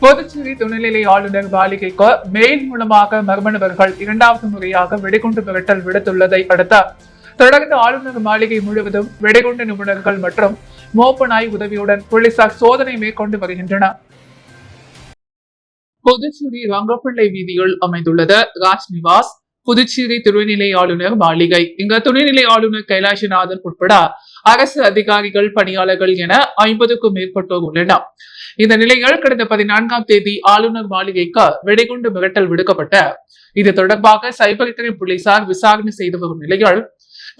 புதுச்சேரி துணைநிலை ஆளுநர் மாளிகைக்கு மெயில் மூலமாக மர்ம நபர்கள் இரண்டாவது முறையாக வெடிகுண்டு மிரட்டல் விடுத்துள்ளதை அடுத்து தொடர்ந்து ஆளுநர் மாளிகை முழுவதும் வெடிகுண்டு நிபுணர்கள் மற்றும் மோப்ப நாய் உதவியுடன் போலீசார் சோதனை மேற்கொண்டு வருகின்றனர். புதுச்சேரி ரங்கப்பிள்ளை வீதியில் அமைந்துள்ளது ராஜ்நிவாஸ் புதுச்சேரி துணைநிலை ஆளுநர் மாளிகை. இங்க துணைநிலை ஆளுநர் கைலாசநாதன் உட்பட அரசு அதிகாரிகள், பணியாளர்கள் என 50க்கும் மேற்பட்டோர் உள்ளனர். இந்த நிலையில் கடந்த 14ஆம் தேதி ஆளுநர் மாளிகைக்கு வெடிகுண்டு மிரட்டல் விடுக்கப்பட்ட இது தொடர்பாக சைபர் துறை போலீசார் விசாரணை செய்து வரும் நிலையில்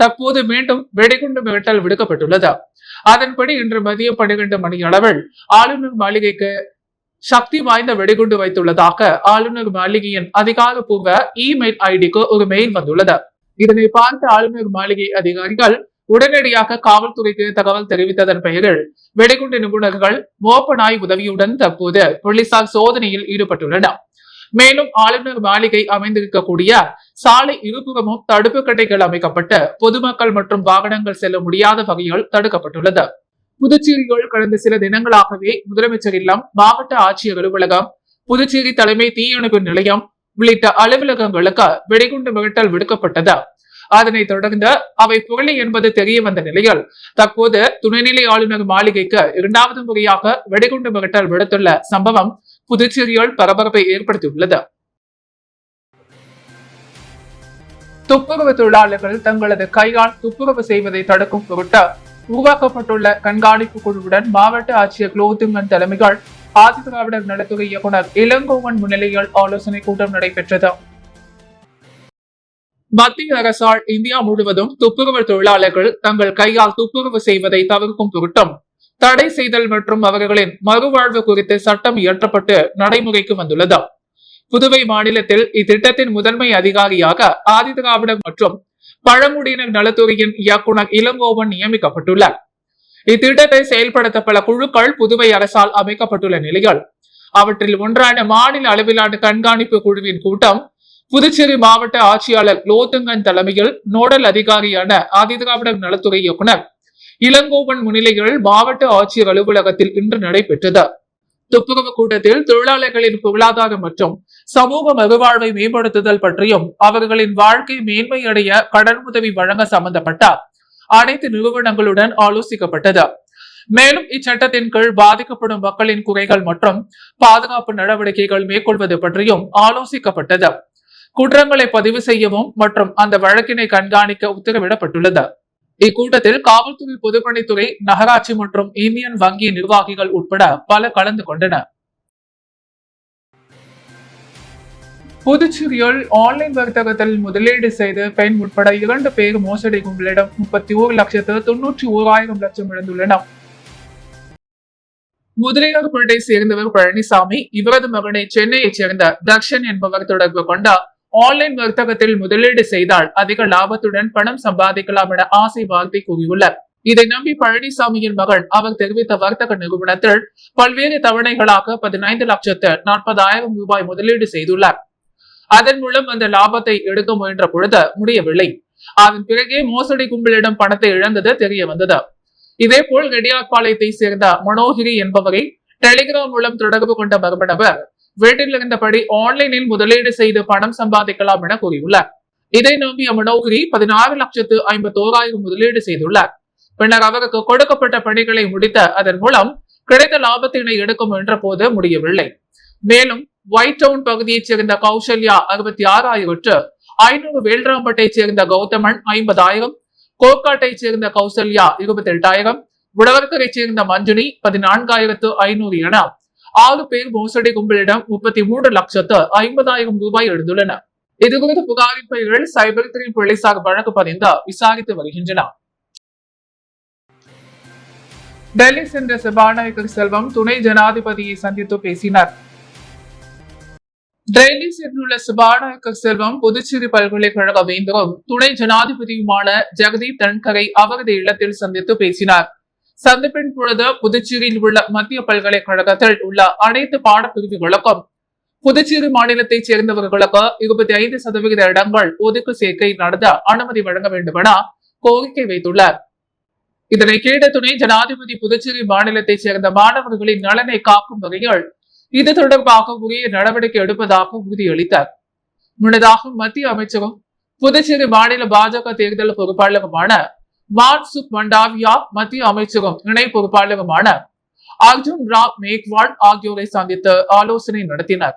தற்போது மீண்டும் வெடிகுண்டு மிரட்டல் விடுக்கப்பட்டுள்ளது. அதன்படி இன்று மதியம் 12 மணி அளவில் ஆளுநர் மாளிகைக்கு சக்தி வாய்ந்த வெடிகுண்டு வைத்துள்ளதாக ஆளுநர் மாளிகையின் அதிகாரப்பூர்வ இமெயில் ஐடிக்கு ஒரு மெயில் வந்துள்ளது. இதனை பார்த்த ஆளுநர் மாளிகை அதிகாரிகள் உடனடியாக காவல்துறைக்கு தகவல் தெரிவித்ததன் பெயரில் வெடிகுண்டு நிபுணர்கள் மோப்ப நாய் உதவியுடன் தற்போது போலீசார் சோதனையில் ஈடுபட்டுள்ளனர். மேலும் ஆளுநர் மாளிகை அமைந்திருக்கக்கூடிய சாலை இருபுறமும் தடுப்பு கட்டைகள் அமைக்கப்பட்டு பொதுமக்கள் மற்றும் வாகனங்கள் செல்ல முடியாத வகையில் தடுக்கப்பட்டுள்ளது. புதுச்சேரியில் கடந்த சில தினங்களாகவே முதலமைச்சர் இல்லம், மாவட்ட ஆட்சியர் அலுவலகம், புதுச்சேரி தலைமை தீயணைப்பு நிலையம் உள்ளிட்ட அலுவலகங்களுக்கு வெடிகுண்டு மிரட்டல் விடுக்கப்பட்டது. அதனைத் தொடர்ந்து அவை புரளி என்பது தெரிய வந்த நிலையில் தற்போது துணைநிலை ஆளுநர் மாளிகைக்கு இரண்டாவது முறையாக வெடிகுண்டு மிரட்டல் விடுத்துள்ள சம்பவம் புதுச்சேரியில் பரபரப்பை ஏற்படுத்தியுள்ளது. துப்புரவு தொழிலாளர்கள் தங்களது கையால் துப்புரவு செய்வதை தடுக்கும் பொருட்டு உருவாக்கப்பட்டுள்ள கண்காணிப்பு குழுவுடன் மாவட்ட ஆட்சியர் குலோத்துங்கன் தலைமையில் ஆதிதிராவிடர் நலத்துறை இயக்குநர் இளங்கோவன் முன்னிலையில் ஆலோசனை கூட்டம் நடைபெற்றது. மத்திய அரசால் இந்தியா முழுவதும் துப்புரவு தொழிலாளர்கள் தங்கள் கையால் துப்புரவு செய்வதை தவிர்க்கும் பொருட்டும் தடை செய்தல் மற்றும் அவர்களின் மறுவாழ்வு குறித்து சட்டம் இயற்றப்பட்டு நடைமுறைக்கு வந்துள்ளது. புதுவை மாநிலத்தில் இத்திட்டத்தின் முதன்மை அதிகாரியாக ஆதிதிராவிடர் மற்றும் பழங்குடியினர் நலத்துறையின் இயக்குநர் இளங்கோவன் நியமிக்கப்பட்டுள்ளார். இத்திட்டத்தை செயல்படுத்த பல குழுக்கள் புதுவை அரசால் அமைக்கப்பட்டுள்ள நிலையில் அவற்றில் ஒன்றான மாநில அளவிலான கண்காணிப்பு குழுவின் கூட்டம் புதுச்சேரி மாவட்ட ஆட்சியாளர் குலோத்துங்கன் தலைமையில் நோடல் அதிகாரியான ஆதிதிராவிடர் நலத்துறை இயக்குநர் இளங்கோவன் முன்னிலையில் மாவட்ட ஆட்சியர் அலுவலகத்தில் இன்று நடைபெற்றது. துப்புரவு கூட்டத்தில் தொழிலாளர்களின் பொருளாதாரம் மற்றும் சமூக மறுவாழ்வை மேம்படுத்துதல் பற்றியும் அவர்களின் வாழ்க்கை மேன்மையடைய கடன் உதவி வழங்க சம்பந்தப்பட்ட அனைத்து நிறுவனங்களுடன் ஆலோசிக்கப்பட்டது. மேலும் இச்சட்டத்தின் கீழ் பாதிக்கப்படும் மக்களின் குறைகள் மற்றும் பாதுகாப்பு நடவடிக்கைகள் மேற்கொள்வது பற்றியும் ஆலோசிக்கப்பட்டது. குற்றங்களை பதிவு செய்யவும் மற்றும் அந்த வழக்கினை கண்காணிக்க உத்தரவிடப்பட்டுள்ளது. இக்கூட்டத்தில் காவல்துறை, பொதுப்பணித்துறை, நகராட்சி மற்றும் இந்தியன் வங்கி நிர்வாகிகள் உட்பட பலர் கலந்து கொண்டனர். புதுச்சேரியில் ஆன்லைன் வர்த்தகத்தில் முதலீடு செய்து பெண் உட்பட 2 பேர் மோசடி கும்பலிடம் 31,91,000 லட்சம் இழந்துள்ளனர். முதலியார்பேட்டை சேர்ந்தவர் பழனிசாமி, இவரது மகனை சென்னையைச் சேர்ந்த தர்ஷன் என்பவர் தொடர்பு கொண்ட ஆன்லைன் வர்த்தகத்தில் முதலீடு செய்தால் அதிக லாபத்துடன் பணம் சம்பாதிக்கலாம் என ஆசை வார்த்தை கூறியுள்ளார். இதை நம்பி பழனிசாமியின் மகன் அவர் தெரிவித்த வர்த்தக நிறுவனத்தில் பல்வேறு தவணைகளாக 15,40,000 ரூபாய் முதலீடு செய்துள்ளார். அதன் மூலம் அந்த லாபத்தை எடுக்க முயன்ற பொழுது முடியவில்லை. அதன் பிறகே மோசடி கும்பலிடம் பணத்தை இழந்தது தெரிய வந்தது. இதேபோல் ரெடியார்பாளையத்தை சேர்ந்த மனோகிரி என்பவரை டெலிகிராம் மூலம் தொடர்பு கொண்ட மர்ம நபர் வீட்டில் இருந்தபடி ஆன்லைனில் முதலீடு செய்து பணம் சம்பாதிக்கலாம் என கூறியுள்ளார். இதை நம்பிய மனோகிரி 16,51,000 முதலீடு செய்துள்ளார். பின்னர் அவருக்கு கொடுக்கப்பட்ட பணிகளை முடித்த அதன் மூலம் கிடைத்த லாபத்தினை எடுக்க முயன்ற போது முடியவில்லை. மேலும் ஒயிட் டவுன் பகுதியைச் சேர்ந்த கௌசல்யா 66,500, வேல்ராம்பட்டை சேர்ந்த கௌதமன் 50,000, கோக்காட்டை சேர்ந்த கௌசல்யா 28,000, உழவர்கரை சேர்ந்த மஞ்சுனி 14,500 என 6 பேர் மோசடி கும்பலிடம் 33,50,000 ரூபாய் எழுந்துள்ளனர். இதுகுறித்து புகாரின் பெயரில் சைபர் துறை போலீசார் வழக்கு பதிந்து விசாரித்து வருகின்றனர். டெல்லி சென்ற சபாநாயகர் செல்வம் துணை ஜனாதிபதியை சந்தித்து பேசினார். டெல்லி சென்றுள்ள சபாநாயகர் செல்வம் புதுச்சேரி பல்கலைக்கழக வேந்தரும் துணை ஜனாதிபதியுமான ஜெகதீப் தன்கரை அவரது இல்லத்தில் சந்தித்து பேசினார். சந்திப்பின் பொழுது புதுச்சேரியில் உள்ள மத்திய பல்கலைக்கழகத்தில் உள்ள அனைத்து பாடப்பிரிவுகளுக்கும் புதுச்சேரி மாநிலத்தைச் சேர்ந்தவர்களுக்கு 25% இடங்கள் ஒதுக்கு சேர்க்கை நடத்த அனுமதி வழங்க வேண்டும் என கோரிக்கை வைத்துள்ளார். இதனை கேட்ட துணை ஜனாதிபதி புதுச்சேரி மாநிலத்தைச் சேர்ந்த மாணவர்களின் நலனை காக்கும் வகையில் இது தொடர்பாக உரிய நடவடிக்கை எடுப்பதாக உறுதியளித்தார். முன்னதாக மத்திய அமைச்சரும் புதுச்சேரி மாநில பாஜக தேர்தல் பொறுப்பாளருமான மான்சுக் மண்டாவியா, மத்திய அமைச்சரும் இணை பொறுப்பாளருமான அர்ஜுன் ராம் மேக்வால் ஆகியோரை சந்தித்து ஆலோசனை நடத்தினர்.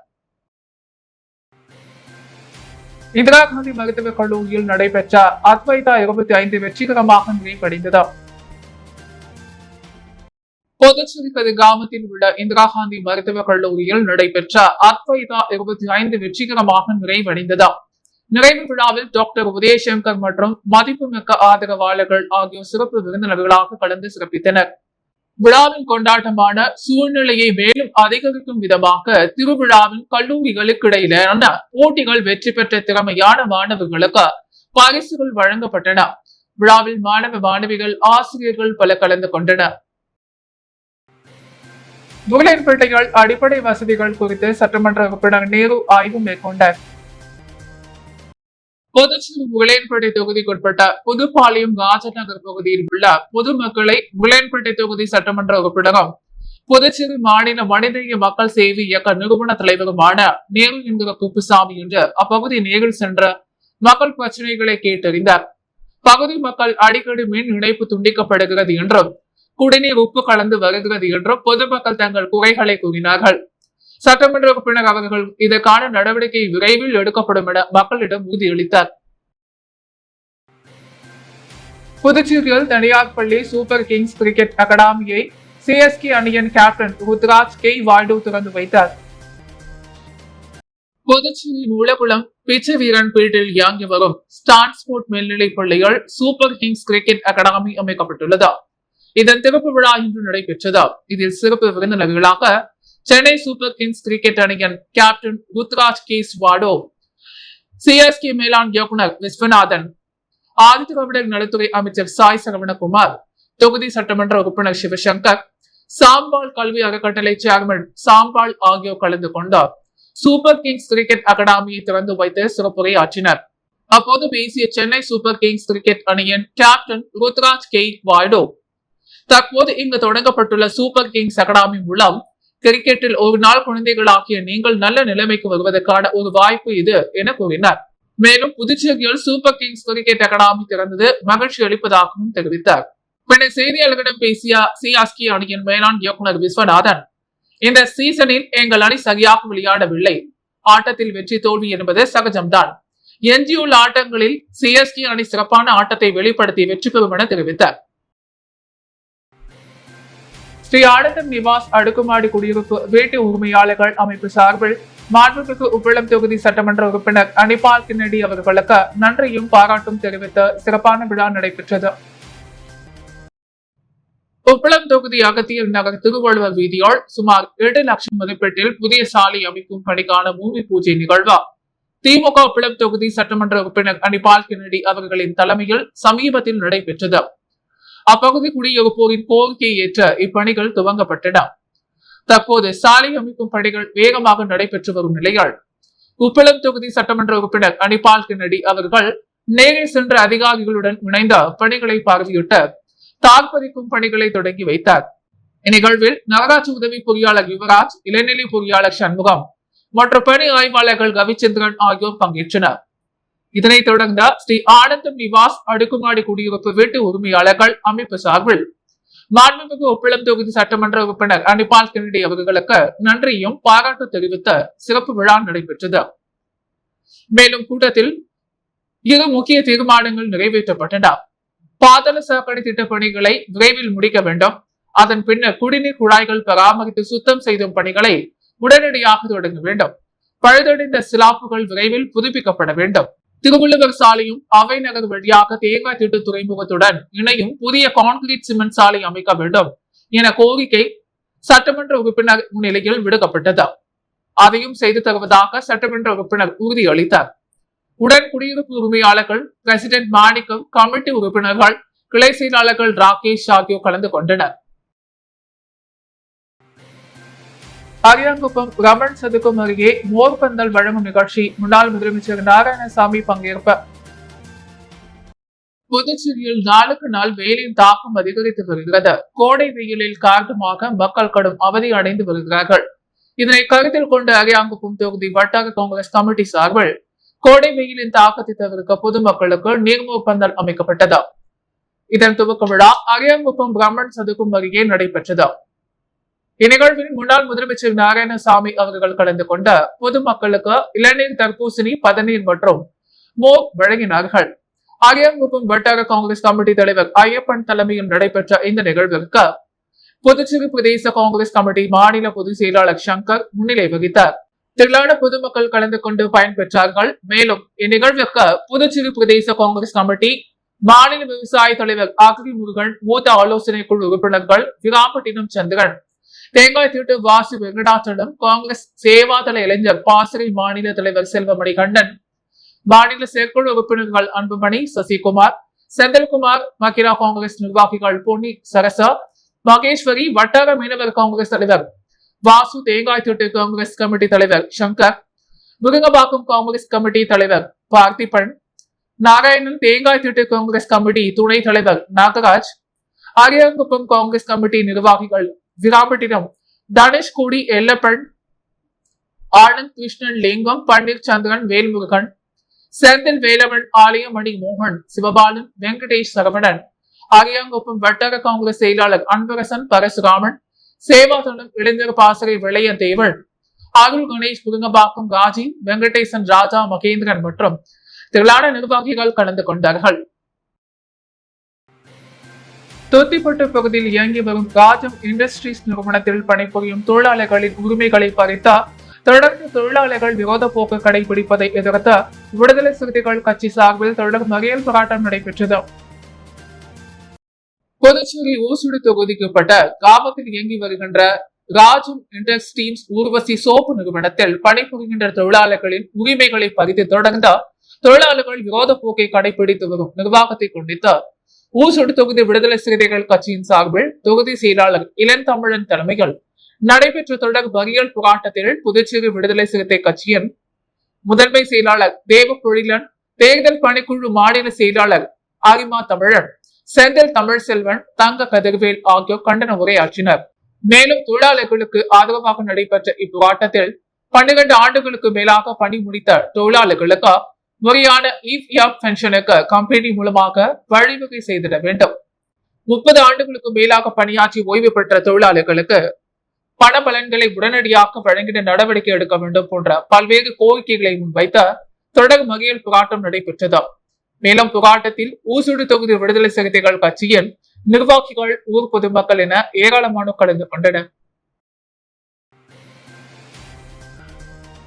இந்திரா காந்தி மருத்துவக் கல்லூரியில் நடைபெற்ற அத்வைதா 25 வெற்றிகரமாக நிறைவடைந்தது. புதுச்சேரி கிராமத்தில் உள்ள இந்திரா காந்தி மருத்துவக் கல்லூரியில் நடைபெற்ற அத்வைதா 25 வெற்றிகரமாக நிறைவடைந்தது. நிறைவு விழாவில் டாக்டர் உதயசங்கர் மற்றும் மதிப்புமிக்க ஆதரவாளர்கள் ஆகியோர் சிறப்பு விருந்தினர்களாக கலந்து சிறப்பித்தனர். விழாவின் கொண்டாட்டமான சூழ்நிலையை மேலும் அதிகரிக்கும் விதமாக திருவிழாவின் கல்லூரிகளுக்கு இடையிலான போட்டிகள் வெற்றி பெற்ற திறமையான மாணவர்களுக்கு பரிசுகள் வழங்கப்பட்டன. விழாவில் மாணவ மாணவிகள், ஆசிரியர்கள் பல கலந்து கொண்டனர். முகலேன்பேட்டையில் அடிப்படை வசதிகள் குறித்து சட்டமன்ற உறுப்பினர் நேரு ஆய்வு மேற்கொண்டார். புதுச்சேரி முகலேன்பேட்டை தொகுதிக்குட்பட்ட புதுப்பாளையம் ராஜநகர் பகுதியில் உள்ள பொதுமக்களை முகலேன்பேட்டை தொகுதி சட்டமன்ற உறுப்பினரும் புதுச்சேரி மாநில மனிதநேய மக்கள் சேவை இயக்க நிறுவன தலைவருமான நேரு என்கிற குப்புசாமி என்று அப்பகுதி நேரில் சென்ற மக்கள் பிரச்சனைகளை கேட்டறிந்தார். பகுதி மக்கள் அடிக்கடி மின் இணைப்பு துண்டிக்கப்படுகிறது என்றும் குடிநீர் உப்பு கலந்து வருகிறது என்றும் பொதுமக்கள் தங்கள் குறைகளை கூறினார்கள். சட்டமன்ற உறுப்பினர் அவர்கள் இதற்கான நடவடிக்கை விரைவில் எடுக்கப்படும் என மக்களிடம் உறுதியளித்தார். புதுச்சேரியில் தனியார் பள்ளி சூப்பர் கிங்ஸ் கிரிக்கெட் அகாடமியை சிஎஸ்கே அணியின் கேப்டன் ருத்ராஜ் கே வாய்டு திறந்து வைத்தார். புதுச்சேரி மூலகுளம் பிச்சை வீரன் பீட்டில் இயங்கி வரும் ஸ்டான்ஸ்போர்ட் மேல்நிலைப் பள்ளியில் சூப்பர் கிங்ஸ் கிரிக்கெட் அகாடமி அமைக்கப்பட்டுள்ளது. இதன் திறப்பு விழா இன்று நடைபெற்றது. இதில் சிறப்பு விருந்தினர்களாக சென்னை சூப்பர் கிங்ஸ் கிரிக்கெட் அணியின் கேப்டன் ருத்ராஜ் கே வாடோ, சிஎஸ்கே மேலாண் இயக்குனர் விஸ்வநாதன், ஆதிதிராவிடர் நலத்துறை அமைச்சர் சாய் சரவணகுமார், தொகுதி சட்டமன்ற உறுப்பினர் சிவசங்கர், சாம்பாள் கல்வி அறக்கட்டளை சேர்மன் சாம்பாள் ஆகியோர் கலந்து கொண்டார். சூப்பர் கிங்ஸ் கிரிக்கெட் அகாடமியை திறந்து வைத்து சிறப்புரை ஆற்றினர். அப்போது பேசிய சென்னை சூப்பர் கிங்ஸ் கிரிக்கெட் அணியின் கேப்டன் ருத்ராஜ் கே வாடோ, தற்போது இங்கு தொடங்கப்பட்டுள்ள சூப்பர் கிங்ஸ் அகாடமி மூலம் கிரிக்கெட்டில் ஒரு நாள் குழந்தைகளாகிய நீங்கள் நல்ல நிலைமைக்கு வருவதற்கான ஒரு வாய்ப்பு இது என கூறினார். மேலும் புதுச்சேரியில் சூப்பர் கிங்ஸ் கிரிக்கெட் அகாடமி திறந்தது மகிழ்ச்சி அளிப்பதாகவும் தெரிவித்தார். பின்னர் செய்தியாளர்களிடம் பேசிய சிஎஸ்கே அணியின் மேலாண் இயக்குனர் விஸ்வநாதன், இந்த சீசனில் எங்கள் அணி சரியாக விளையாடவில்லை. ஆட்டத்தில் வெற்றி தோல்வி என்பது சகஜம்தான். எஞ்சியுள்ள ஆட்டங்களில் சிஎஸ்கே அணி சிறப்பான ஆட்டத்தை வெளிப்படுத்தி வெற்றி பெறும் என தெரிவித்தார். ஸ்ரீ ஆனந்தம் நிவாஸ் அடுக்குமாடி குடியிருப்பு வீட்டு உரிமையாளர்கள் அமைப்பு சார்பில் மாண்புமிகு உப்பளம் தொகுதி சட்டமன்ற உறுப்பினர் அனிபால் கின்னடி அவர்களுக்கு நன்றியும் பாராட்டும் தெரிவித்த சிறப்பான விழா நடைபெற்றது. உப்பளம் தொகுதி அகத்தியர் நகர் திருவள்ளுவர் வீதியால் சுமார் 7 லட்சம் மதிப்பீட்டில் புதிய சாலை அமைக்கும் பணிக்கான பூமி பூஜை நிகழ்வு திமுக உப்பளம் தொகுதி சட்டமன்ற உறுப்பினர் அனிபால் கின்னடி அவர்களின் தலைமையில் சமீபத்தில் நடைபெற்றது. அப்பகுதி குடியிருப்போரின் கோரிக்கையை ஏற்ற இப்பணிகள் துவங்கப்பட்டன. தற்போது சாலை அமைக்கும் பணிகள் வேகமாக நடைபெற்று வரும் நிலையில் உப்பளம் தொகுதி சட்டமன்ற உறுப்பினர் அனிபால் கின்னடி அவர்கள் நேரில் சென்ற அதிகாரிகளுடன் இணைந்த பணிகளை பார்வையிட்டு தார்பதிக்கும் பணிகளை தொடங்கி வைத்தார். இந்நிகழ்வில் நகராட்சி உதவி பொறியாளர் யுவராஜ், இளநிலை பொறியாளர் சண்முகம் மற்றும் பணி ஆய்வாளர்கள் ரவிச்சந்திரன் ஆகியோர் பங்கேற்றனர். இதனைத் தொடர்ந்த ஸ்ரீ ஆனந்தம் நிவாஸ் அடுக்குமாடி குடியிருப்பு வீட்டு உரிமையாளர்கள் அமைப்பு சார்பில் மாண்புமிகு உப்பளம் தொகுதி சட்டமன்ற உறுப்பினர் அனிபால் கின்னடி அவர்களுக்கு நன்றியும் பாராட்டு தெரிவித்த சிறப்பு விழா நடைபெற்றது. மேலும் கூட்டத்தில் 2 முக்கிய தீர்மானங்கள் நிறைவேற்றப்பட்டன. பாதாள சாக்கடை திட்ட பணிகளை விரைவில் முடிக்க வேண்டும். அதன் பின்னர் குடிநீர் குழாய்கள் பராமரித்து சுத்தம் செய்யும் பணிகளை உடனடியாக தொடங்க வேண்டும். பழுதடைந்த சிலாப்புகள் விரைவில் புதுப்பிக்கப்பட வேண்டும். திருவள்ளுவர் சாலையும் அவை நகர் வழியாக தேங்காய் திட்டு துறைமுகத்துடன் இணையும் புதிய கான்கிரீட் சிமெண்ட் சாலை அமைக்க வேண்டும் என கோரிக்கை சட்டமன்ற உறுப்பினர் முன்னிலையில் விடுக்கப்பட்டது. அதையும் செய்து தருவதாக சட்டமன்ற உறுப்பினர் உறுதியளித்தார். உடன் குடியிருப்பு உரிமையாளர்கள், பிரசிடென்ட் மாணிக்கம், கமிட்டி உறுப்பினர்கள், கிளை செயலாளர்கள் ராகேஷ் ஆகியோர் கலந்து கொண்டனர். அரியாங்குப்பம் ரமன் சதுக்கம் அருகே மோர்பந்தல் வழங்கும் நிகழ்ச்சி முன்னாள் முதலமைச்சர் நாராயணசாமி பங்கேற்பு. புதுச்சேரியில் நாளுக்கு நாள் வெயிலின் தாக்கம் அதிகரித்து வருகிறது. கோடை வெயிலில் காரணமாக மக்கள் கடும் அவதி அடைந்து வருகிறார்கள். இதனை கருத்தில் கொண்டு அரியாங்குப்பம் தொகுதி வட்டார காங்கிரஸ் கமிட்டி சார்பில் கோடை வெயிலின் தாக்கத்தை தவிர்க்க பொதுமக்களுக்கு நீர்மூர் பந்தல் அமைக்கப்பட்டது. இதன் துவக்க விழா அரியாங்குப்பம் பிரம்மன் சதுக்கும் அருகே நடைபெற்றது. இந்நிகழ்வில் முன்னாள் முதலமைச்சர் நாராயணசாமி அவர்கள் கலந்து கொண்ட பொதுமக்களுக்கு இளநீர், தர்பூசணி, பதநீர் மற்றும் மோர் வழங்கினார்கள். அரியாங்குப்பம் வட்டார காங்கிரஸ் கமிட்டி தலைவர் ஐயப்பன் தலைமையில் நடைபெற்ற இந்த நிகழ்விற்கு புதுச்சேரி பிரதேச காங்கிரஸ் கமிட்டி மாநில பொதுச் செயலாளர் சங்கர் முன்னிலை வகித்தார். திரளான பொதுமக்கள் கலந்து கொண்டு பயன்பெற்றார்கள். மேலும் இந்நிகழ்விற்கு புதுச்சேரி பிரதேச காங்கிரஸ் கமிட்டி மாநில விவசாய தலைவர் அக்ரி முருகன், மூத்த ஆலோசனை குழு உறுப்பினர்கள் விராம்பட்டினம் சந்திரன், தேங்காய் தீட்டு வாசு வெங்கடாச்சலம், காங்கிரஸ் சேவாதள இளைஞர் பாசறை மாநில தலைவர் செல்வமணி கண்ணன், மாநில செயற்குழு உறுப்பினர்கள் அன்புமணி, சசிகுமார், செந்தில்குமார், மகிரா காங்கிரஸ் நிர்வாகிகள் பொன்னி, சரசா, மகேஸ்வரி, வட்டார மீனவர் காங்கிரஸ் தலைவர் வாசு, தேங்காய் தீட்டு காங்கிரஸ் கமிட்டி தலைவர் சங்கர், முருங்கபாக்கம் காங்கிரஸ் கமிட்டி தலைவர் பார்த்திபன், நாராயணன், தேங்காய் தீட்டு காங்கிரஸ் கமிட்டி துணை தலைவர் நாகராஜ், அரியாங்குப்பம் காங்கிரஸ் கமிட்டி நிர்வாகிகள் விராம்பட்டினம் தனுஷ்கோடி, எல்லப்பன், ஆனந்த், கிருஷ்ணன், லிங்கம், பன்னீர் சந்திரன், வேல்முருகன், செந்தில் வேலவன், ஆலயமணி மோகன், சிவபாலன், வெங்கடேஷ் சரவணன், அரியாங்குப்பம் வட்டார காங்கிரஸ் செயலாளர் அன்பரசன், பரசுராமன், சேவாதளம் இளைஞர் பாசறை விளையந்தேவன், அருள் கணேஷ், முருங்கபாக்கம் ராஜி, வெங்கடேசன், ராஜா, மகேந்திரன் மற்றும் திரளான நிர்வாகிகள் கலந்து கொண்டார்கள். தொத்திப்பட்டு பகுதியில் இயங்கி வரும் ராஜம் இண்டஸ்ட்ரீஸ் நிறுவனத்தில் பணிபுரியும் தொழிலாளர்களின் உரிமைகளை பறித்த தொடர்ந்து தொழிலாளர்கள் விரோத போக்கு கடைபிடிப்பதை எதிர்த்து விடுதலை சிறுத்தைகள் கட்சி சார்பில் தொடர் மறியல் போராட்டம் நடைபெற்றது. புதுச்சேரி ஊசுடு தொகுதிக்குட்பட்ட கிராமத்தில் இயங்கி வருகின்ற ராஜம் இண்டஸ்ட்ரீஸ் ஊர்வசி சோப்பு நிறுவனத்தில் பணிபுரிகின்ற தொழிலாளர்களின் உரிமைகளை பறித்து தொடர்ந்த தொழிலாளர்கள் விரோத போக்கை கடைபிடித்து வரும் நிர்வாகத்தை கண்டித்து ஊசுடு தொகுதி விடுதலை சிறுத்தைகள் கட்சியின் சார்பில் தொகுதி செயலாளர் இளன் தமிழன் தலைமையில் நடைபெற்ற தொடர் மறியல் போராட்டத்தில் புதுச்சேரி விடுதலை சிறுத்தை கட்சியின் முதன்மை செயலாளர் தேவபொழிலன், தேர்தல் பணிக்குழு மாநில செயலாளர் ஆரிமா தமிழன், செந்தில் தமிழ் செல்வன், தங்க கதிர்வேல் ஆகியோர் கண்டன உரையாற்றினர். மேலும் தொழிலாளர்களுக்கு ஆதரவாக நடைபெற்ற இப்போராட்டத்தில் 12 ஆண்டுகளுக்கு மேலாக பணி முடித்த தொழிலாளர்களுக்கு முறையான இபிஎஃப் பென்ஷனுக்கு கம்பெனி மூலமாக வழிவகை செய்திட வேண்டும். 30 ஆண்டுகளுக்கு மேலாக பணியாற்றி ஓய்வு பெற்ற தொழிலாளர்களுக்கு பண பலன்களை உடனடியாக வழங்கிட நடவடிக்கை எடுக்க வேண்டும் போன்ற பல்வேறு கோரிக்கைகளை முன்வைத்த தொடர் மறியல் போராட்டம் நடைபெற்றது. மேலும் போராட்டத்தில் ஊசுடு தொகுதி விடுதலை சிறுத்தைகள் கட்சியின் நிர்வாகிகள், ஊர் பொதுமக்கள் என ஏராளமானோர் கலந்து கொண்டனர்.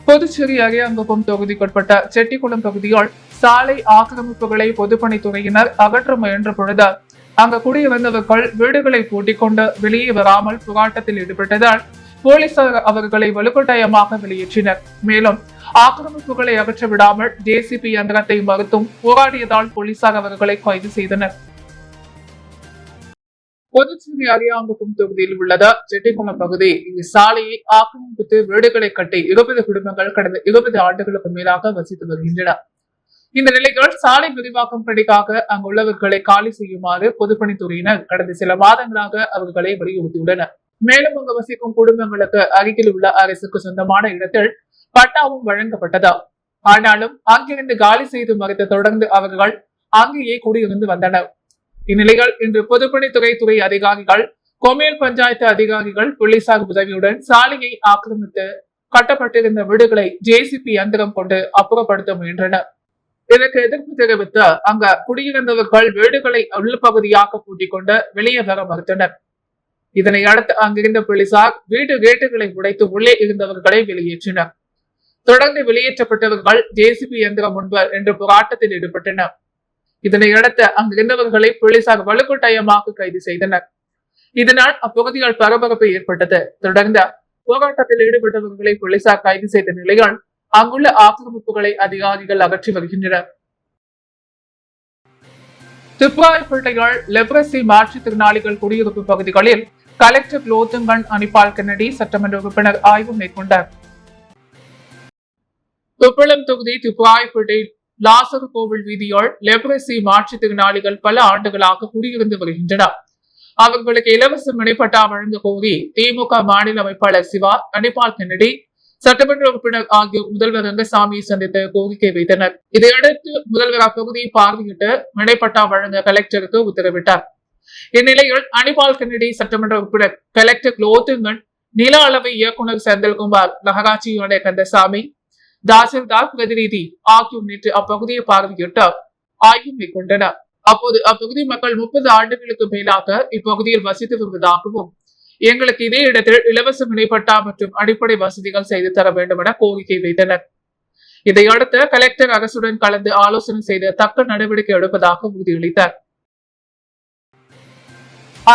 புதுச்சேரி அரியாங்குப்பம் தொகுதிக்குட்பட்ட செட்டிக்குளம் பகுதியால் சாலை ஆக்கிரமிப்புகளை பொதுப்பணித்துறையினர் அகற்ற முயன்ற பொழுது அங்கு குடியிருந்தவர்கள் வீடுகளை பூட்டிக் கொண்டு வெளியே வராமல் போராட்டத்தில் ஈடுபட்டதால் போலீசார் அவர்களை வலுக்கட்டாயமாக வெளியேற்றினர். மேலும் ஆக்கிரமிப்புகளை அகற்ற விடாமல் ஜேசிபி இயந்திரத்தை மறுத்தும் போராடியதால் போலீசார் அவர்களை கைது செய்தனர். புதுச்சேரி அரியாங்குப்பம் தொகுதியில் உள்ளது செட்டிக்குளம் பகுதி. இந்த சாலையை ஆக்கிரமித்து வீடுகளை கட்டி 20 குடும்பங்கள் கடந்த 20 ஆண்டுகளுக்கு மேலாக வசித்து வருகின்றன. இந்த நிலையில் சாலை விரிவாக்கம் பணிக்காக அங்குள்ளவர்களை காலி செய்யுமாறு பொதுப்பணித்துறையினர் கடந்த சில மாதங்களாக அவர்களை வலியுறுத்தியுள்ளனர். மேலும் அங்கு வசிக்கும் குடும்பங்களுக்கு அருகில் உள்ள அரசுக்கு சொந்தமான இடத்தில் பட்டாவும் வழங்கப்பட்டது. ஆனாலும் அங்கிருந்து காலி செய்து மறுத்து தொடர்ந்து அவர்கள் அங்கேயே குடியிருந்து வந்தனர். இந்நிலையில் இன்று பொதுப்பணித்துறை அதிகாரிகள், கொம்யூன் பஞ்சாயத்து அதிகாரிகள், போலீசார் உதவியுடன் சாலையை ஆக்கிரமித்து கட்டப்பட்டிருந்த வீடுகளை ஜேசிபி இயந்திரம் கொண்டு அப்புறப்படுத்த முயன்றனர். இதற்கு எதிர்ப்பு தெரிவித்து அங்க குடியிருந்தவர்கள் வீடுகளை உள்பகுதியாக பூட்டிக் கொண்டு வெளியே வர மறுத்தனர். இதனை அடுத்து அங்கிருந்த போலீசார் வீட்டு கேட்டுகளை உடைத்து உள்ளே இருந்தவர்களை வெளியேற்றினர். தொடர்ந்து வெளியேற்றப்பட்டவர்கள் ஜேசிபி இயந்திரம் முன்பு என்று போராட்டத்தில் ஈடுபட்டனர். இதனையடுத்து அங்கிருந்தவர்களை போலீசார் வலுக்கட்டாயமாக கைது செய்தனர். இதனால் அப்பகுதியில் பரபரப்பு ஏற்பட்டது. தொடர்ந்து போராட்டத்தில் ஈடுபட்டவர்களை போலீசார் கைது செய்த நிலையில் அங்குள்ள ஆக்கிரமிப்புகளை அதிகாரிகள் அகற்றி வருகின்றனர். திப்ராய்பேட்டையில் லெப்ரசி மாற்றுத்திறனாளிகள் குடியிருப்பு பகுதிகளில் கலெக்டர் லோத்தங்கன் அனிபால் கென்னடி சட்டமன்ற உறுப்பினர் ஆய்வு மேற்கொண்டார். துப்பளம் தொகுதி திப்ராய்பேட்டை லாசர் கோவில் வீதியால் லெப்ரசி மாற்றுத்திறனாளிகள் பல ஆண்டுகளாக குடியிருந்து வருகின்றனர். அவர்களுக்கு இலவச மினிப்பட்டா வழங்க கோரி திமுக மாநில அமைப்பாளர் சிவா, அனிபால் கென்னடி, சட்டமன்ற உறுப்பினர் ஆகியோர் முதல்வர் ரங்கசாமியை சந்தித்து கோரிக்கை வைத்தனர். இதையடுத்து முதல்வர் அப்பகுதியை பார்வையிட்டு மினிப்பட்டா வழங்க கலெக்டருக்கு உத்தரவிட்டார். இந்நிலையில் அனிபால் கென்னடி, சட்டமன்ற உறுப்பினர் கலெக்டர் குலோத்துங்கன், நில அளவை இயக்குநர் செந்தில்குமார், நகராட்சி ஆணையர் கந்தசாமி, தாசில்தார் பிரதிநிதி ஆகியோர் நேற்று அப்பகுதியை பார்வையிட்டு ஆய்வு மேற்கொண்டனர். அப்போது அப்பகுதி மக்கள் 30 ஆண்டுகளுக்கு மேலாக இப்பகுதியில் வசித்து வருவதாகவும், எங்களுக்கு இதே இடத்தில் இலவச மினிப்பட்டா மற்றும் அடிப்படை வசதிகள் செய்து தர வேண்டும் என கோரிக்கை வைத்தனர். இதையடுத்து கலெக்டர் அரசுடன் கலந்து ஆலோசனை செய்து தக்க நடவடிக்கை எடுப்பதாக உறுதியளித்தார்.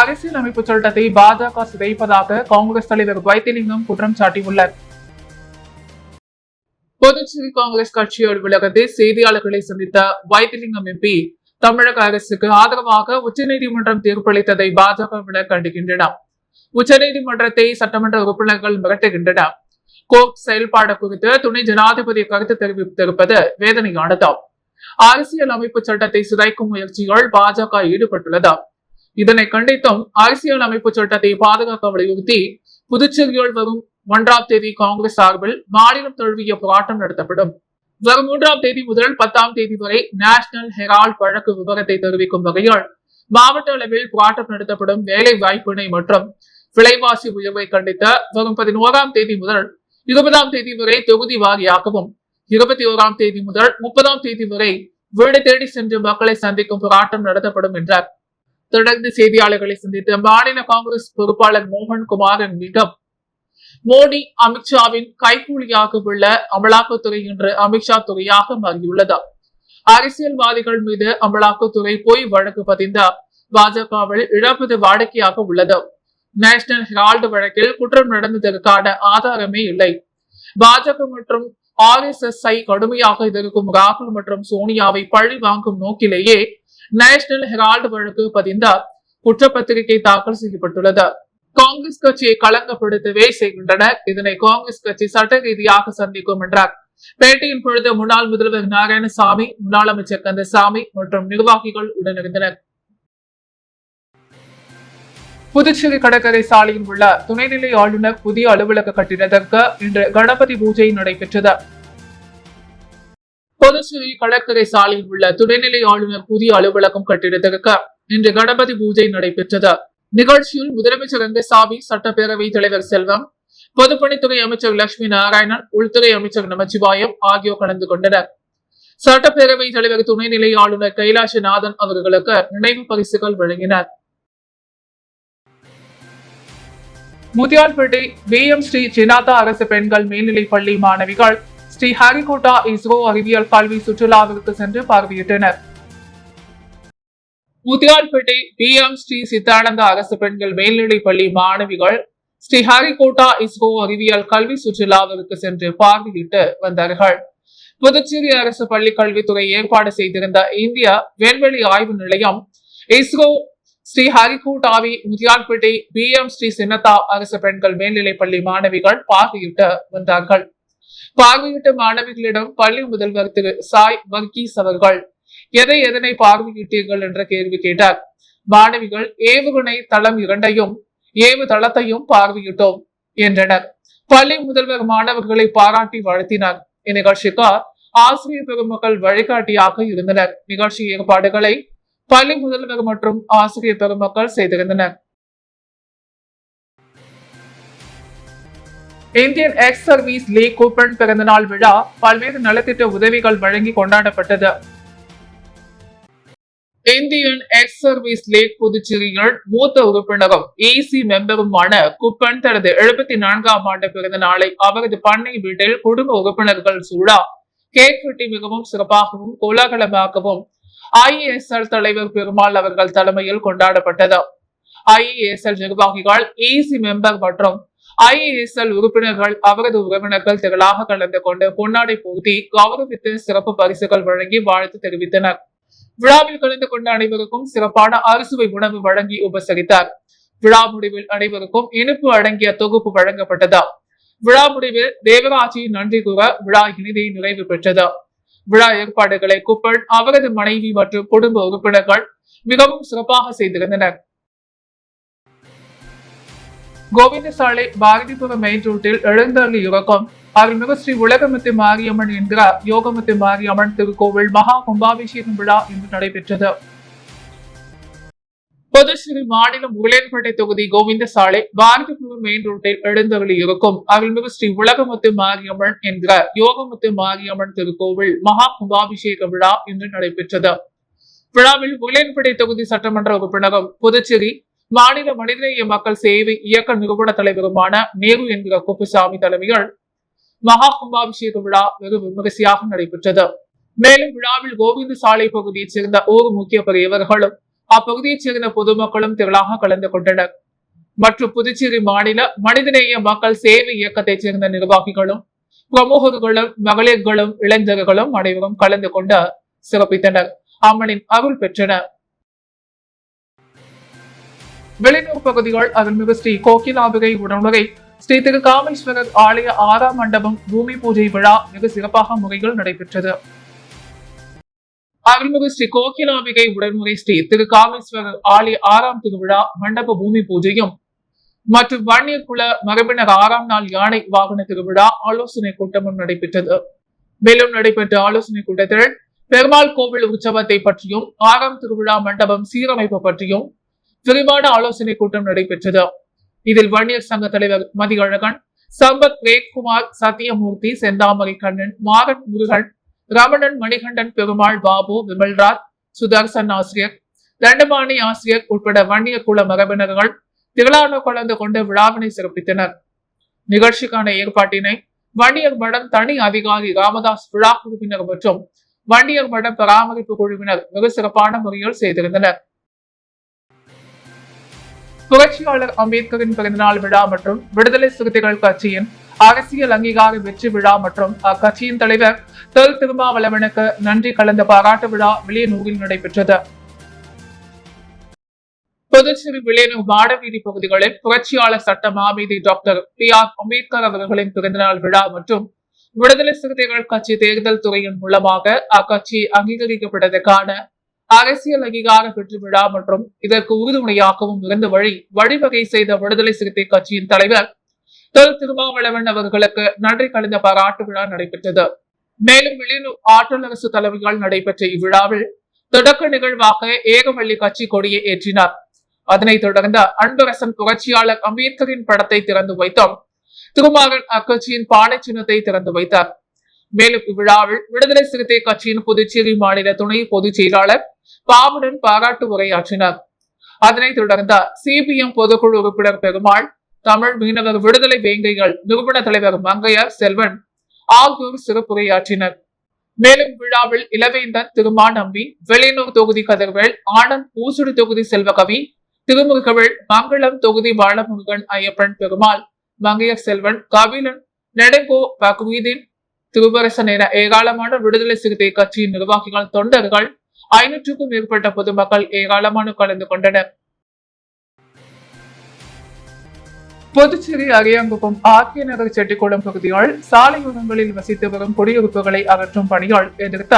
அரசியல் அமைப்பு சட்டத்தை பாஜக சிதைப்பதாக காங்கிரஸ் தலைவர் வைத்திலிங்கம் குற்றம் சாட்டியுள்ளார். புதுச்சேரி காங்கிரஸ் கட்சி அலுவலகத்தில் செய்தியாளர்களை சந்தித்த வைத்திலிங்கம் எம்பி, தமிழக அரசுக்கு ஆதரவாக உச்சநீதிமன்றம் தீர்ப்பளித்ததை பாஜகவினர் கண்டிக்கின்றனர். உச்சநீதிமன்றத்தை சட்டமன்ற உறுப்பினர்கள் மிரட்டுகின்றனர். கோர்ட் செயல்பாடு குறித்து துணை ஜனாதிபதி கருத்து தெரிவித்திருப்பது வேதனையானது. அரசியல் அமைப்பு சட்டத்தை சிதைக்கும் முயற்சிகள் பாஜக ஈடுபட்டுள்ளது. இதனை கண்டித்தும் அரசியல் அமைப்பு சட்டத்தை பாதுகாக்க வலியுறுத்தி புதுச்சேரியில் வரும் 1ஆம் தேதி காங்கிரஸ் சார்பில் மாநிலம் தழுவிய போராட்டம் நடத்தப்படும். வரும் 3ஆம் தேதி முதல் 10ஆம் தேதி வரை நேஷனல் ஹெரால்ட் வழக்கு விவரத்தை தெரிவிக்கும் வகையில் மாவட்ட அளவில் போராட்டம் நடத்தப்படும். வேலை வாய்ப்பினை மற்றும் விலைவாசி உயர்வை கண்டித்து வரும் 11ஆம் தேதி முதல் 20ஆம் தேதி வரை தொகுதி வாரியாகவும், 21ஆம் தேதி முதல் 30ஆம் தேதி வரை வீடு தேடி சென்று மக்களை சந்திக்கும் போராட்டம் நடத்தப்படும் என்றார். தொடர்ந்து செய்தியாளர்களை சந்தித்த மாநில காங்கிரஸ் பொறுப்பாளர் மோகன்குமார் மீண்டும், மோடி, அமித்ஷாவின் கைகூலியாக உள்ள அமலாக்கத்துறை இன்று அமித்ஷா துறையாக மாறியுள்ளது. அரசியல்வாதிகள் மீது அமலாக்கத்துறை பொய் வழக்கு பதிந்த பாஜகவில் இழப்பது வாடிக்கையாக உள்ளது. நேஷனல் ஹெரால்டு வழக்கில் குற்றம் நடந்ததற்கான ஆதாரமே இல்லை. பாஜக மற்றும் RSS-ஐ கடுமையாக எதிர்க்கும் ராகுல் மற்றும் சோனியாவை பழி வாங்கும் நோக்கிலேயே நேஷனல் ஹெரால்டு வழக்கு பதிந்த குற்றப்பத்திரிகை தாக்கல் செய்யப்பட்டுள்ளது. காங்கிரஸ் கட்சியை களங்கப்படுத்தவே செய்கின்றனர். இதனை காங்கிரஸ் கட்சி சட்ட ரீதியாக சந்திக்கும் என்றார். பேட்டியின் பொழுது முன்னாள் முதல்வர் நாராயணசாமி, முன்னாள் அமைச்சர் கந்தசாமி மற்றும் நிர்வாகிகள் உடனிருந்தனர். புதுச்சேரி கடற்கரை சாலையில் உள்ள துணைநிலை ஆளுநர் புதிய அலுவலக கட்டிடத்திற்கு இன்று கணபதி பூஜை நடைபெற்றது. புதுச்சேரி கடற்கரை சாலையில் உள்ள துணைநிலை ஆளுநர் புதிய அலுவலகம் கட்டிடத்திற்கு இன்று கணபதி பூஜை நடைபெற்றது. நிகழ்ச்சியில் முதலமைச்சர் ரங்கசாமி, சட்டப்பேரவைத் தலைவர் செல்வம், பொதுப்பணித்துறை அமைச்சர் லட்சுமி நாராயணன், உள்துறை அமைச்சர் நமச்சிவாயம் ஆகியோர் கலந்து கொண்டனர். சட்டப்பேரவைத் தலைவர் துணைநிலை ஆளுநர் கைலாசநாதன் அவர்களுக்கு நினைவு பரிசுகள் வழங்கினார். முத்தியால்பேட்டை BM ஸ்ரீ ஜெனாதா அரசு பெண்கள் மேல்நிலைப் பள்ளி மாணவிகள் ஸ்ரீ ஹரிகோட்டா இஸ்ரோ அறிவியல் கல்வி சுற்றுலாவிற்கு சென்று பார்வையிட்டனர். முத்தியால்பேட்டை BM ஸ்ரீ சித்தானந்தா அரசு பெண்கள் மேல்நிலைப் பள்ளி மாணவிகள் ஸ்ரீ ஹரிகோட்டா இஸ்ரோ அறிவியல் கல்வி சுற்றுலாவிற்கு சென்று பார்வையிட்டு வந்தார்கள். புதுச்சேரி அரசு பள்ளி கல்வித்துறை ஏற்பாடு செய்திருந்த இந்திய விண்வெளி ஆய்வு நிலையம் இஸ்ரோ ஸ்ரீ ஹரிகோட்டாவி முத்தியால்பேட்டை BM ஸ்ரீ சின்னதா அரசு பெண்கள் மேல்நிலைப் பள்ளி மாணவிகள் பார்வையிட்டு வந்தார்கள். பார்வையிட்ட மாணவிகளிடம் பள்ளி முதல்வர் திரு சாய் வர்கீஸ் அவர்கள் எதனை பார்வையிட்டீர்கள் என்ற கேள்வி கேட்டார். மாணவிகள் ஏவுகணை தளம் 2ஐயும் ஏவு தளத்தையும் பார்வையிட்டோம் என்றனர். பள்ளி முதல்வர் மாணவர்களை பாராட்டி வாழ்த்தினார். இந்நிகழ்ச்சிக்கு ஆசிரியர் பெருமக்கள் வழிகாட்டியாக இருந்தனர். நிகழ்ச்சி ஏற்பாடுகளை பள்ளி முதல்வர் மற்றும் ஆசிரியர் பெருமக்கள் செய்திருந்தனர். Indian ex service league coupon பிறந்தநாள் விழா பல்வேறு நலத்திட்ட உதவிகள் வழங்கி கொண்டாடப்பட்டது. இந்தியன் எக்ஸ் சர்வீஸ் லீக் புதுச்சேரியில் மூத்த உறுப்பினரும் AC மெம்பருமான குப்பன் தனது 74ஆம் ஆண்டு பிறந்த நாளை அவரது பண்ணை வீட்டில் குடும்ப உறுப்பினர்கள் சூழ கேக் வெட்டி மிகவும் சிறப்பாகவும் கோலாகலமாகவும் IESL தலைவர் பெருமாள் அவர்கள் தலைமையில் கொண்டாடப்பட்டது. IESL நிர்வாகிகள், AC மெம்பர் மற்றும் IESL உறுப்பினர்கள் அவரது உறவினர்கள் திரளாக கலந்து கொண்டு பொன்னாடை போர்த்தி கௌரவித்து சிறப்பு பரிசுகள் வழங்கி வாழ்த்து தெரிவித்தனர். விழாவில் கலந்து கொண்ட அனைவருக்கும் சிறப்பான அறுசுவை உணவு வழங்கி உபசரித்தார். விழா முடிவில் அனைவருக்கும் இனிப்பு அடங்கிய தொகுப்பு வழங்கப்பட்டது. விழா முடிவில் தேவராஜி நன்றி கூற விழா இனிதே நிறைவு பெற்றது. விழா ஏற்பாடுகளை குப்பன், அவரது மனைவி மற்றும் குடும்ப உறுப்பினர்கள் மிகவும் சிறப்பாக செய்திருந்தனர். கோவிந்தசாலை பாரதிபுரம் மெயின் ரோட்டில் எழுந்தருளி இருக்கும் அருள்மிகு ஸ்ரீ உலகமுத்து மாரியம்மன் என்கிற யோகமுத்து மாரியம்மன் திருக்கோவில் மகா கும்பாபிஷேகம் விழா இன்று நடைபெற்றது. புதுச்சேரி மாநிலம் உருளையன்பேட்டை தொகுதி கோவிந்தசாலை பாரதிபுரம் மெயின் ரோட்டில் எழுந்தருளி இருக்கும் அருள்மிகு ஸ்ரீ உலகமுத்து மாரியம்மன் என்கிற யோகமுத்து மாரியம்மன் திருக்கோவில் மகா கும்பாபிஷேக விழா இன்று நடைபெற்றது. விழாவில் உருளையன்பேட்டை தொகுதி சட்டமன்ற உறுப்பினரும் புதுச்சேரி மாநில மனிதநேய மக்கள் சேவை இயக்க நிறுவன தலைவருமான நேரு என்கிற குப்புசாமி தலைமையில் மகா கும்பாபிஷேக விழா வெகு விமரிசையாக நடைபெற்றது. மேலும் விழாவில் கோவிந்தசாலை பகுதியைச் சேர்ந்த ஒரு முக்கிய பெரியவர்களும் அப்பகுதியைச் சேர்ந்த பொதுமக்களும் திரளாக கலந்து கொண்டனர். மற்றும் புதுச்சேரி மாநில மனிதநேய மக்கள் சேவை இயக்கத்தைச் சேர்ந்த நிர்வாகிகளும் பிரமுகர்களும் மகளிர்களும் இளைஞர்களும் அனைவரும் கலந்து கொண்டு சிறப்பித்தனர். அம்மனின் அருள் பெற்றனர். வெளியூர் பகுதிகள் அருள்மிகு ஸ்ரீ கோகிலாம்பிகை உடனுரை ஸ்ரீ திருகாமேஸ்வரர் ஆலய 6ஆம் மண்டபம் பூமி பூஜை விழா மிக சிறப்பாக முறையில் நடைபெற்றது. அருள்மிகு ஸ்ரீ கோகிலாம்பிகை உடனுரை ஸ்ரீ திருகாமேஸ்வரர் ஆலய 6ஆம் திருவிழா மண்டப பூமி பூஜையும் மற்றும் வன்னியர் குல மரபினர் 6ஆம் நாள் யானை வாகன திருவிழா ஆலோசனை கூட்டமும் நடைபெற்றது. மேலும் நடைபெற்ற ஆலோசனை கூட்டத்தில் பெருமாள் கோவில் உற்சவத்தை பற்றியும் 6ஆம் திருவிழா மண்டபம் சீரமைப்பு பற்றியும் விரிவான ஆலோசனை கூட்டம் நடைபெற்றது. இதில் வன்னியர் சங்க தலைவர் மதியழகன், சம்பத் பிரேம்குமார், சத்தியமூர்த்தி, செந்தாமரை கண்ணன், மாறன் முருகன், ரமணன், மணிகண்டன், பெருமாள், பாபு, விமல்ராஜ், சுதர்சன் ஆசிரியர், தண்டபாணி ஆசிரியர் உட்பட வன்னியர் குல மரபினர்கள் திரளான கலந்து கொண்டு விழாவினை சிறப்பித்தனர். நிகழ்ச்சிக்கான ஏற்பாட்டினை வன்னியர் மடம் தனி அதிகாரி ராமதாஸ் விழா குழுவினர் மற்றும் வன்னியர் மடம் பராமரிப்பு குழுவினர் மிக சிறப்பான முறையில் செய்திருந்தனர். புரட்சியாளர் அம்பேத்கரின் பிறந்தநாள் விழா மற்றும் விடுதலை சிறுத்தைகள் கட்சியின் அரசியல் அங்கீகார வெற்றி விழா மற்றும் அக்கட்சியின் தலைவர் தொல் திருமாவளவனுக்கு நன்றி கலந்த பாராட்டு விழா வில்லியனூரில் நடைபெற்றது. புதுச்சேரி வில்லியனூர் மாடவீதி பகுதிகளில் புரட்சியாளர் சட்ட மாமேதை டாக்டர் பி.ஆர். அம்பேத்கர் அவர்களின் பிறந்தநாள் விழா மற்றும் விடுதலை சிறுத்தைகள் கட்சி தேர்தல் துறையின் மூலமாக அக்கட்சி அங்கீகரிக்கப்பட்டதற்கான அரசியல் அங்கீகார வெற்றி விழா மற்றும் இதற்கு உறுதுணையாகவும் இருந்த வழிவகை செய்த விடுதலை சிறுத்தை கட்சியின் தலைவர் தொல் திருமாவளவன் அவர்களுக்கு நன்றி கலந்த பாராட்டு விழா நடைபெற்றது. மேலும் வில்லியனூர் ஆற்றல் அரசு தலைமையால் நடைபெற்ற இவ்விழாவில் தொடக்க நிகழ்வாக ஏகவள்ளி கட்சி கொடியை ஏற்றினார். அதனைத் தொடர்ந்து அன்பரசன் புரட்சியாளர் அம்பேத்கரின் படத்தை திறந்து வைத்தார். திருமாவன் அக்கட்சியின் பானை சின்னத்தை திறந்து வைத்தார். மேலும் இவ்விழாவில் விடுதலை சிறுத்தை கட்சியின் புதுச்சேரி மாநில துணை பொதுச் செயலாளர் பாவுடன் பாராட்டு உரையாற்றினார். அதனைத் தொடர்ந்து சிபிஎம் பொதுக்குழு உறுப்பினர் பெருமாள், தமிழ் மீனவர் விடுதலை வேங்கைகள் நிறுவன தலைவர் மங்கையர் செல்வன் ஆகியோர் சிறப்புரையாற்றினர். மேலும் விழாவில் இளவேந்தன் திருமாநம்பி, வெளியனூர் தொகுதி கதிர்வேல், ஆனந்த் ஊசுடு தொகுதி செல்வகவி, திருமுருகவேல், மங்களம் தொகுதி பாலமுருகன், ஐயப்பன், பெருமாள், மங்கையர் செல்வன், கபிலன், நெடுங்கோ, பக்வீதீன், திருவரசன் என ஏராளமான விடுதலை சிறுத்தை கட்சியின் நிர்வாகிகள், தொண்டர்கள், 500க்கும் மேற்பட்ட பொதுமக்கள் ஏராளமான கலந்து கொண்டனர். புதுச்சேரி அரியாங்குப்பம் ஆர்கே நகர் செட்டிக்குளம் பகுதியால் சாலையோரங்களில் வசித்து வரும் குடியிருப்புகளை அகற்றும் பணியால் எதிர்த்த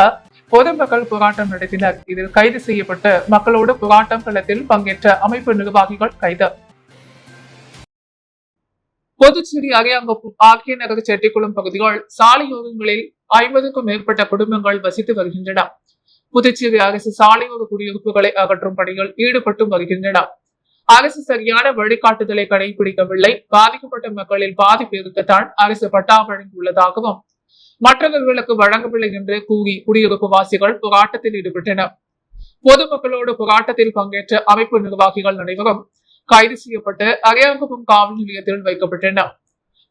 பொதுமக்கள் போராட்டம் நடத்தினர். இதில் கைது செய்யப்பட்ட மக்களோடு போராட்டம் களத்தில் பங்கேற்ற அமைப்பு நிர்வாகிகள் கைது. புதுச்சேரி அரியாங்குப்பம் ஆர்கே நகர் செட்டிக்குளம் பகுதியால் சாலையோரங்களில் 50க்கும் மேற்பட்ட குடும்பங்கள் வசித்து வருகின்றன. புதுச்சேரி அரசு சாலையோர குடியிருப்புகளை அகற்றும் பணியில் ஈடுபட்டு வருகின்றன. அரசு சரியான வழிகாட்டுதலை கடைபிடிக்கவில்லை. பாதிக்கப்பட்ட மக்களில் பாதி பேருக்குத்தான் அரசு பட்டா வழங்கியுள்ளதாகவும் மற்றவர்களுக்கு வழங்கவில்லை என்று கூறி குடியிருப்பு வாசிகள் போராட்டத்தில் ஈடுபட்டனர். பொதுமக்களோடு போராட்டத்தில் பங்கேற்ற அமைப்பு நிர்வாகிகள் அனைவரும் கைது செய்யப்பட்டு அரியாங்குப்பம் காவல் நிலையத்தில் வைக்கப்பட்டனர்.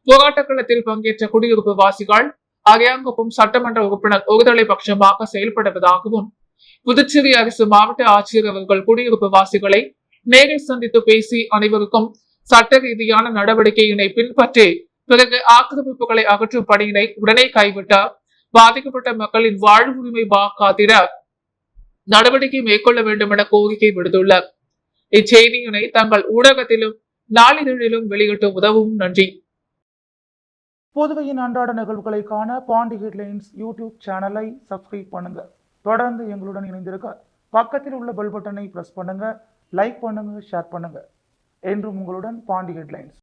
போராட்ட களத்தில் பங்கேற்ற குடியிருப்பு வாசிகள் அரியாங்குப்பம் சட்டமன்ற உறுப்பினர் ஒருதலை பட்சமாக செயல்படுவதாகவும் புதுச்சேரி அரசு மாவட்ட ஆட்சியர் அவர்கள் குடியிருப்பு வாசிகளை நேரில் சந்தித்து பேசி அனைவருக்கும் சட்ட ரீதியான நடவடிக்கையினை பின்பற்றி பிறகு ஆக்கிரமிப்புகளை அகற்றும் பணியினை உடனே கைவிட்டார். பாதிக்கப்பட்ட மக்களின் வாழ்வு உரிமை காத்திட நடவடிக்கை மேற்கொள்ள வேண்டும் என கோரிக்கை விடுத்துள்ளார். இச்செய்தியினை தங்கள் ஊடகத்திலும் நாளிதழிலும் வெளியிட்டு உதவும். நன்றி. புதுவையின் அன்றாட நிகழ்வுகளை காண பாண்டி ஹெட்லைன்ஸ் யூடியூப் சேனலை சப்ஸ்கிரைப் பண்ணுங்க. தொடர்ந்து எங்களுடன் இணைந்திருக்க பக்கத்தில் உள்ள பெல் பட்டனை பிரஸ் பண்ணுங்க. லைக் பண்ணுங்க, ஷேர் பண்ணுங்க. என்றும் உங்களுடன் பாண்டி ஹெட்லைன்ஸ்.